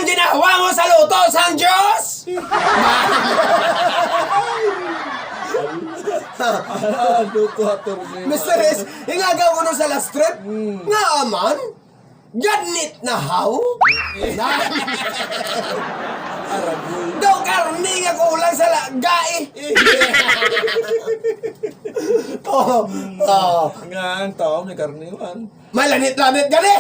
ginawa mo sa luto sang Diyos? Luto attorney. Mr. S, ingagaw ko nun sa last trip. Nga aman, ganit na how? Aragoy. Daw karni nga kulang sa gai. Oh, oh. Nga ang tao may karniwan. Malanit-lanit gani.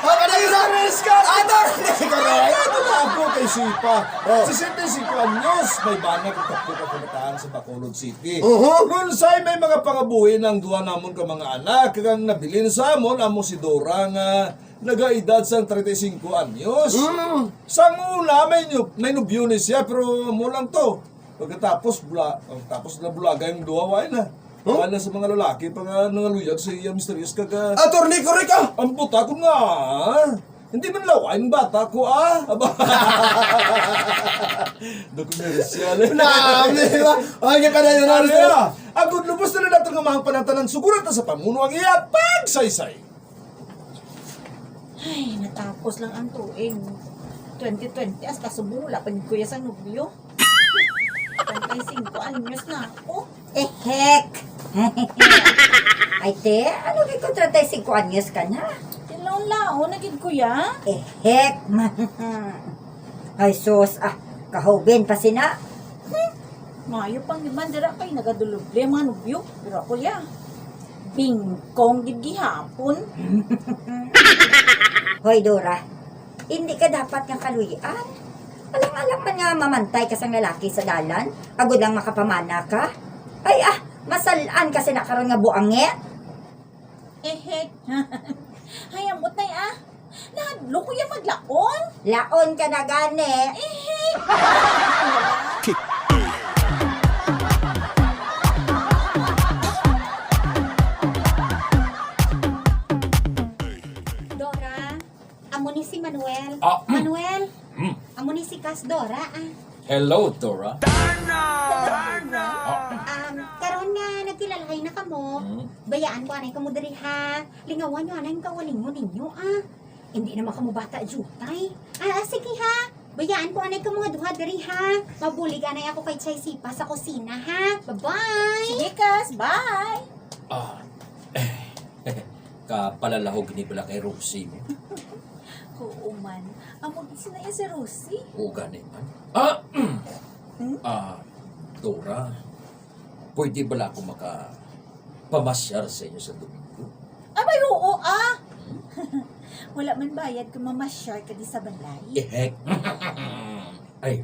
Oh, kadang sa Scott. Ator, correct. Ano na ako kay Sipa? Oh. Sa 75 anyos, may banag at takbo ka kumataan sa Bacolod City. Uh-huh. Runsay may mga pangabuhi ng duwa namon ka mga anak. Kagang nabilin sa amon, amo si Dora nga nagaedad sang 35 anyos. Sa una, may nubyo ni siya, pero mo lang to. Pagkatapos na bulaga yung duwa, wala na. Wala sa mga lalaki, pag nangaluyag sa iya mysterious kaga. Attorney, correct ka. Ang puta ko nga, hindi man lawain bata ko Aba. Dokumensyal. Naam, di ba? Ay, ka na yun. Ang good lubos na natin nga mga panatanan, sugurat na sa pamuno ang iya pagsaysay. Ay, natapos lang ang tuig. 2020, hasta sumula. Pag kuya sa nubyo. 35 anyos na ako. Hek! Ay, te, ano kay ko 35 anyos ka na? Tilaw lao, naging kuya. Hek! Ay, sus, kahubin pa sina. Mayo pang iban, dira kay nagaduloble mga nubyo. Pero ako ya, bingkong gihapon. Hoy, Dora, hindi ka dapat nga kaluyan. Alang-alang man nga mamantay ka sang lalaki sa dalan. Agod lang makapamana ka. Ay, masalaan kasi nakaroon nga buange. Hek. Hayamot na ya. Nahadlo ko yung maglaon. Laon ka na gani. Dora, amo ni si Manuel. Ah, Manuel, amo ni si Kas Dora. Hello, Dora. Karon nga nagkilalay na kamo. Bayaan ko anay kamo diri ha. Lingawan nyo anay kawaling mo ninyo Hindi naman kamo bata jutay. Sige ha. Bayaan ko anay kamo nga duha diri ha. Mabulig anay ako kay Chay Sipa sa kusina ha. Bye-bye. Sige, Kas. Bye. Kapalalahog ni bala kay Rosie mo. Oo man. Amo sinaya si Rosie. O gani man. Dora, pwede bala ako makapamasyar sa inyo sa Domingo? Abay, oo Wala man bayad kung mamasyar ka di sa balay. Hek. Ay,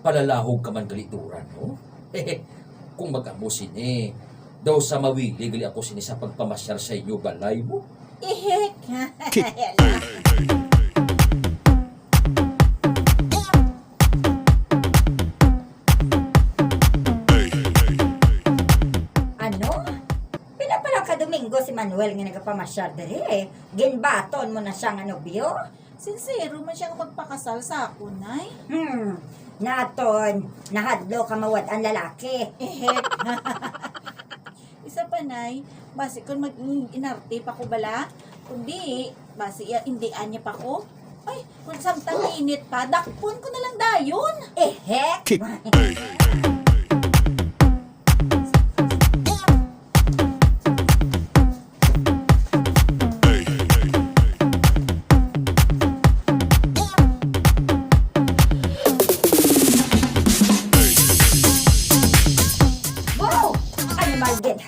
palalahog ka man gali, Dora, no? Kung mag-amusin daw sa mawili gali ako sini sa pagpamasyar sa inyo balay mo. Hek. Ano? Pinapala ka Domingo si Manuel nga nagapamasyar diri. Ginbaton mo na siya nga nobyo. Sincero man siya magpakasal sa ako, nay. Naton, nahadlo ka mawad ang lalaki. Hek. Isa pa, nay, basi kung mag-inarte pa ko bala, kundi, basi hindi anya pa ko. Ay, kung samtang init pa, dakpon ko na lang dayon. Hek! Wow! Animal gid.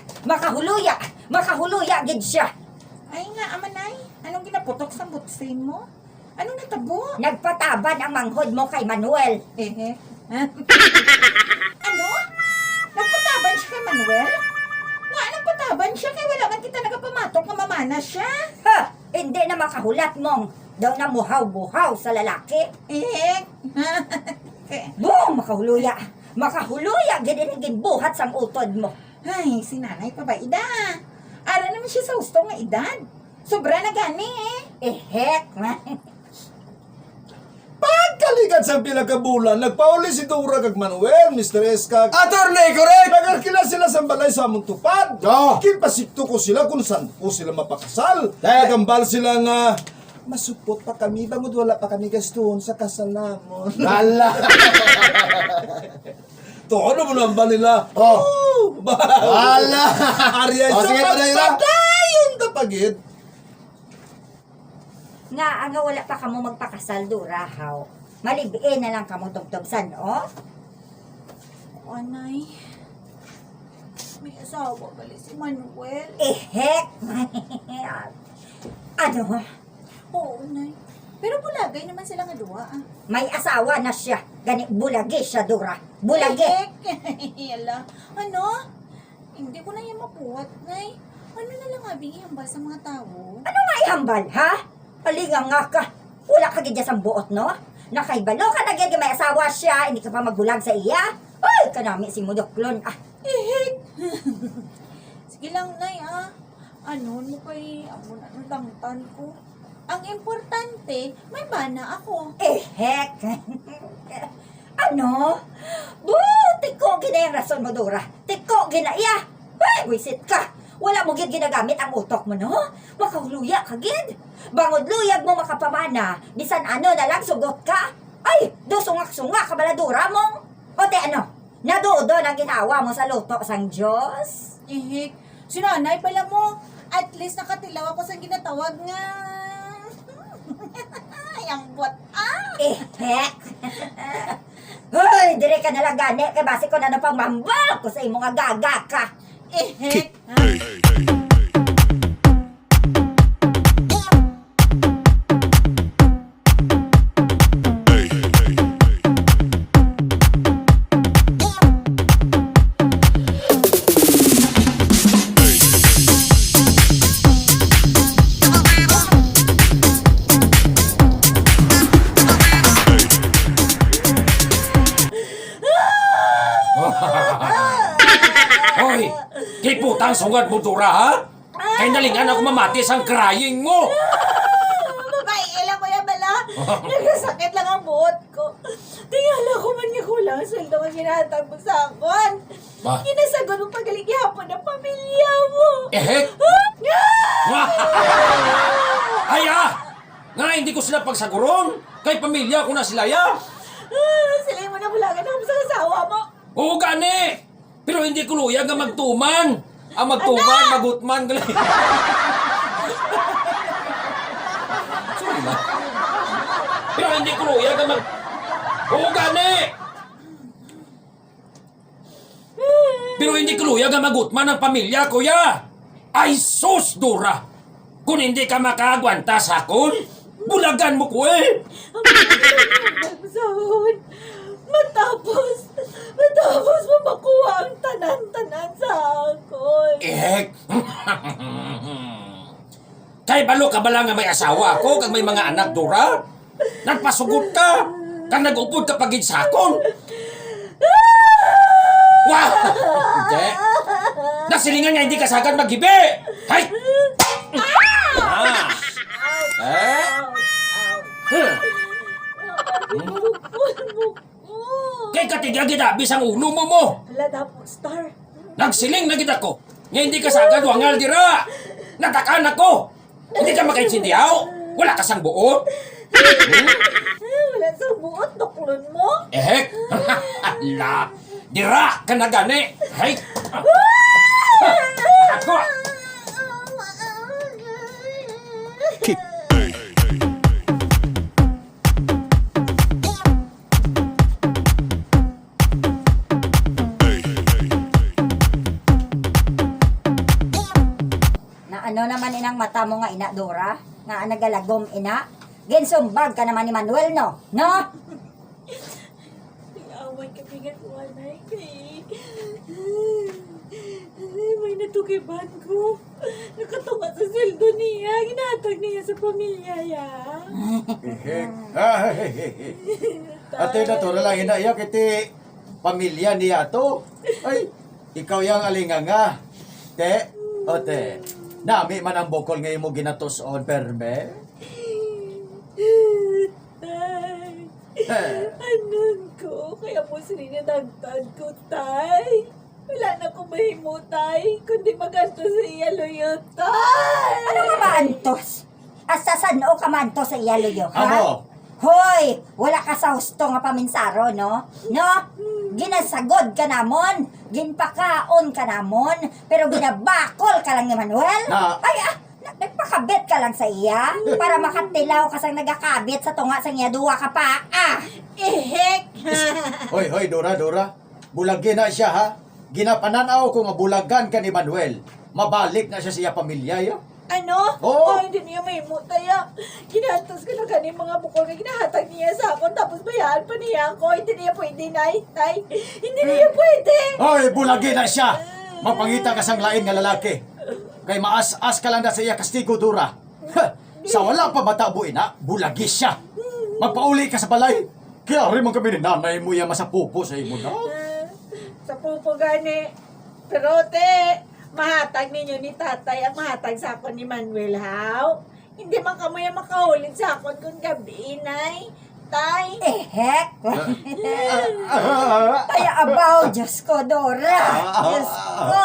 Makahuluya gid siya. Ay nga, amanay, anong ginaputok sa butsin mo? Anong natabo? Nagpataban ang manghod mo kay Manuel. Ano? Nagpataban siya kay Manuel? Nga, nagpataban siya kay wala man kita nagapamatok na mamana siya. Ha! Hindi na makahulat mong daw na muhaw-buhaw sa lalaki. Boom! Makahuluya. Makahuluya gid ini buhat sang utod mo. Ay, si nanay pa ba, ida? Ara naman siya sa gusto nga edad. Sobra na gani Hek! Pagkalikat sa pinakabulan, nagpauli si Dora kag Manuel, Mr. Eskag. Attorney, correct. Nagarkila sila sa balay sa among tupad. Oh. Kinpasikto ko sila kung saan ko sila mapakasal. Nagambal sila nga masupot pa kami, bangod wala pa kami gastuhon sa kasal namon. Lala. To, ano mo naman ba nila? Oh. Lala. Arya, Oh, sige, Padayra. Padayon ka pagid. Nga, nga wala pa kamo magpakasal, Dora, haw. Malibiin na lang kamo tugtugsan, oh. Anay, may asawa gali si Manuel. Ehek! Ano? Oo, Nay. Pero bulagay naman sila nga duwa, ah. May asawa na siya. Gani, bulagi siya, Dora. Bulagi! Yala. Ano? Hindi ko na yan mapuwat, Nay. Ano na lang abing ihambal sa mga tao? Ano nga ihambal, ha? Palinga nga ka. Wala ka gidya sa buot, no? Nakaibalo ka na gaya may asawa siya, hindi ka pa magbulag sa iya. Ay, kanami si Mudoklon. Ah, Sige lang, Nay, ah. Ano mo kay amon ano dangtan ko? Ang importante, may bana ako. ehek! Ano? Tiko gina yung rason mo, Dora. Tiko gina iya. Ay, wisit ka. Wala mo gid ginagamit ang utok mo, no? Makahuluya ka gid. Bangod luyag mo makapamana, bisan ano na lang sugot ka. Ay, do sungak-sungak ka bala, Dora mo. O te ano? Nadudo ang ginawa mo sa luto sang Diyos? Si nanay pala mo. At least nakatilaw ako sa ginatawag nga. Ay, ang buat. Ah! Ehek! Hoy, dire ka nalang gani, kay base ko na ng pangmambal ko sa imo nga gaga ka. Ehek! Hoy! Kay putang sungad mo, Dora, ha? Kay nalingan ako mamati sang crying mo! Babae, ilang ko yan bala. Nagkasakit lang ang buot ko. Tingala ko man nga kulang sweldo ang ginatag mo sa akon. Ba? Kinasagot mo pagaling hapon ng pamilya mo. Ehek! Ay, ah! Nga, hindi ko sila pagsaguron. Kay pamilya ko na sila, ya. Sila yung manabulagan ako sa asawa mo. Oo, gani! Pero hindi ko luyag ang magtuman. Ang magtuman, magutman. Sorry na. Pero hindi ko luyag ang Oo, gani! Pero hindi ko luyag ang magutman ng pamilya ko, ya. Ay, sus, Dora! Kung hindi ka makagwanta sa akon, bulagan mo ko eh! Sahod. Matapos mo makuha ang tanan-tanan sa akon. Ehek! Kay balo ka ba lang nga may asawa ako kag may mga anak, Dora? Nagpasugot ka! Kang nag-upod ka pagid sa akon! Wah! Hindi! Nasilingan nga hindi ka sagad maghibi! Hay! Ah! Eh? Huh. Kay katigya gidabis ang ulo mo! Wala na po, Star. Nagsiling na kita ko! Nga hindi ka sagad wangal dira! Natakan ako! Hindi ka makaintindihaw! Wala ka sang buot! Wala sa buot, doklon mo. Ehek! Ala! Dira ka na gani! Hay! Ako! Na ano naman inang mata mo nga ina, Dora? Nga nagalagom ina? Ginsumbag ka naman ni Manuel, no? No? Away ka bigat wanay kay. May natukiban ko. Nakatunga sa sweldo niya. Ginatag niya sa pamilya ya. Ate natura lang inaiyak iti pamilya niya to. Ay, ikaw yang alinganga. Te, o te, nami man ang bukol ngayon mo ginatuson, perme. Tay, anon ko. Kaya po sininadagtad ko, tay. Wala na akong mahimo, tay. Kundi maganto sa iya loyo, tay. Ano nga ba, Antos? Asa sano ka man to sa iya luyo, ha? Amo. Hoy, wala ka sa husto nga paminsaro, no? No? Ginasagod ka namon, ginpakaon ka namon, pero ginabakol ka lang ni Manuel. Na- Ay, nagpakabit ka lang sa iya para makatilaw ka sang nagakabit sa tunga sang iya duwa ka pa. Ihek! Hoy, Dora. Bulagin na siya, ha? Ginapananaw ko nga bulagan ka ni Manuel. Mabalik na siya siya pamilya, ya? Ano? Oo. Oh, hindi niya may mutaya. Ginahantos ko na kaning mga bukol na ginahatag niya sa akin, tapos bayaan pa niya ako. Hindi niya pwede, Nay. Hindi niya pwede. Hoy, bulagin na siya! Mapangita ka sang lain nga lalaki. Kay maas-as ka lang na sa iya kastigo, Dora. Ha, sa wala pa matabuin na, bulagi siya. Magpauli ka sa balay. Kaya rin mong kami ni nanay mo yan masapupo sa imo na. Sa pupo gani. Pero te, mahatag ninyo ni tatay ang mahatag sa akon ni Manuel, haw. Hindi man kamo yung makahulid sa akon kung gabi, Nay. Tay. Hek! Ay, abaw, Diyos ko, Dora! Diyos ko!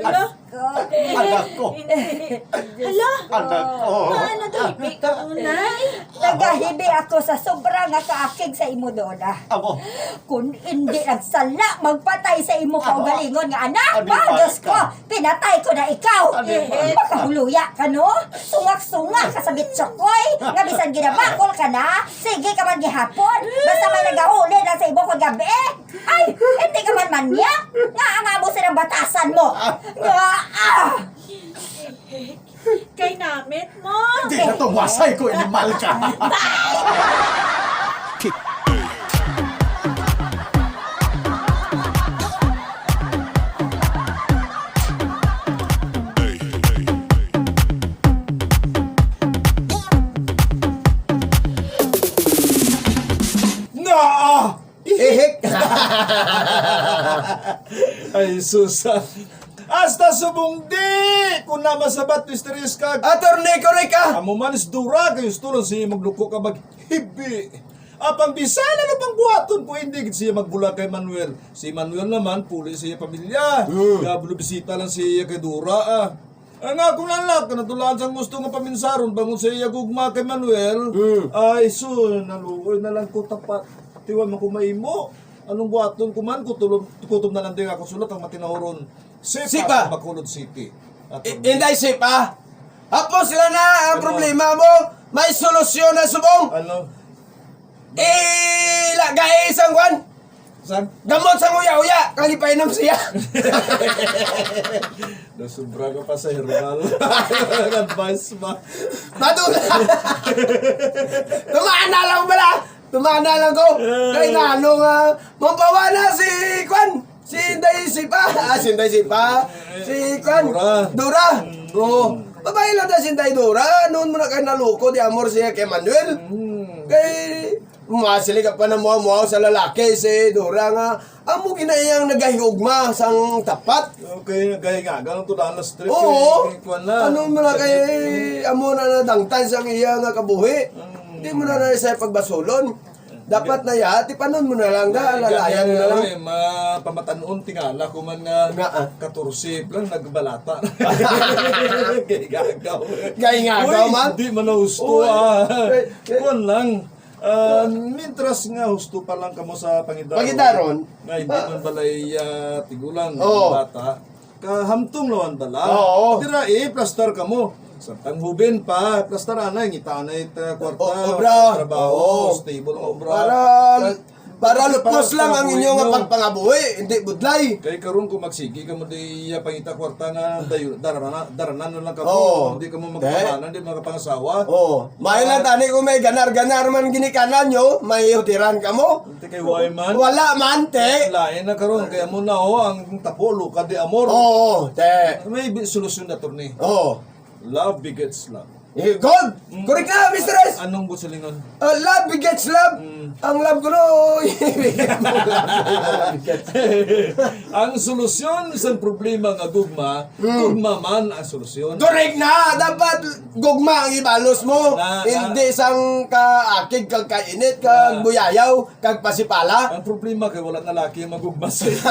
Hala? Anak ko. Hala? Anak ko. Paano tahimik ka unay? Nagahibi ako sa sobrang nga kaakig sa imo, Dora. Ako. Kung hindi nagsala, magpatay sa imo kaugalingon nga anak. Ano Ba, ba Diyos ka? ko, pinatay ko na ikaw. Ano ba? Makahuluya ka, no? Sungak-sungak ka sa bitsokoy. Nga bisan ginabakol ka na. Sige ka man gihapon. Basta may nagahuli lang sa imo kagabi. Ay, hindi ka man manyak. Nga ang amo sa batasan mo. Nga, Kay namit mo. Hindi na tumasay ko, animal ka. Na! Ihik! Ay, Susa. Hasta subungdi! Kung namasabat, misteris ka. Attorney Corrica! Amo man is dura kayo tulong siya magluko ka maghibi. Apang bisala na pang buhaton po hindi siya magbulag kay Manuel. Si Manuel naman puli siya pamilya. Gablo bisita lang siya kay Dura. Ay nga kung lalak na tulaan sang gusto nga paminsaron bangon siya gugma kay Manuel. Ay so naluoy na lang ko tapat. Tiwan mo kumaimo. Anong buhaton kuman kutob na lang din ako sulat ang matinahoron. Sipa. Bacolod City. At Inday sipa! Hapos sila na ang problema mo! May solusyon na subong! ano? Ilagay isang kwan! Saan? Gamot sa nguya-uya! Kalipainom siya! Nasubra ka pa sa herbal. Advice ba? Madula! Tumana lang pala! Tumana lang ko! Kaya nga, mabawa na si Kwan! Si Inday Sipa! Si Inday Sipa! Si Kwan! Dora. Dora! Oo. Babae lang na si Inday Dora. Noon mo na kayo naluko, di amor siya kay Manuel. Kay... Masili ka pa na muha sa lalaki si Dora nga. Amo ginayang nagahigugma sang tapat. Okay, gaya nga. Ganun to daan na stress. Oo. Kuwan na. Ano mo na kay amo na nadangtan sang iya nga kabuhi. Hindi mo na sa pagbasulon. Dapat na yati, panon mo na lang na, alalayan mo na lang. Pamatanon, tingala ko man nga Nga, 14 lang nagbalata. Gaya gagaw. Gaya gagaw, man? Hindi man na husto Uy. Kuwan lang. Mintras nga husto pa lang kamo sa Pangidaron. Pangidaron? Nga hindi man balay tigulang Oo. bata. Kahamtong naman bala. Oo. Dira plastar kamo. Sa tanghubin pa, plastaran na, ngita na kwarta, Obra. trabaho, Oo. stable ang obra. Para lupos lang ang pangabuhi inyong mo. pagpangabuhi, hindi budlay. Kay karon ko magsigi ka mo di pangita kwarta nga daranan lang ka Oo. mo, hindi ka mo magpamana, hindi makapangasawa. Oh, may lang tani kung may ganar-ganar man ginikanan nyo, may utiran ka mo. Hindi kay way man. Wala man, te. Lain na karon kaya mo na ang tapolo ka di amor. Oo, te. May solusyon na to ni. Oo. Love begets love. Good! Correct na, Mr. S! Anong busilingon? Love begets love! Ang love ko no, Ang solusyon sa problema nga gugma, gugma man ang solusyon. correct na! Dapat gugma ang ibalos mo. Na- Hindi sang kaakig, kag kainit, kag buyayaw, kag pasipala. Ang problema kay wala na laki ang magugma sa iya.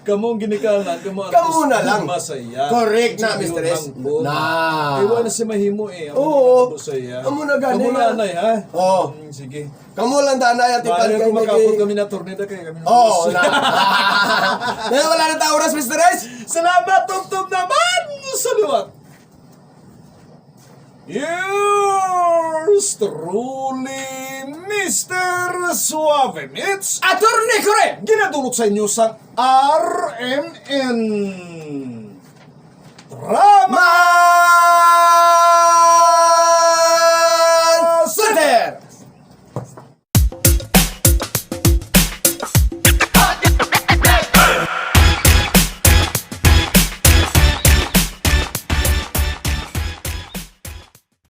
Kamo ang ginikanan, kamo ang Kamo na lang. gugma sa iya. Correct na, Sige, Mr. S. hambog. Na. Kay wala na si mahimo eh. Oo. Saya. Amo na gani Amo nga. na anay ha. Oo. Sige. Kamu lang tanay at ipan Mahal kay kung makapot Niki. kami na tornada kay kami. Oo, na. Kaya wala na tayo oras, Mr. S. Salamat, Tugtog naman sa luwat. Yours truly, Mr. Suave Mits. Attorney Kore! Ginadulot sa inyo sa RMN Drama!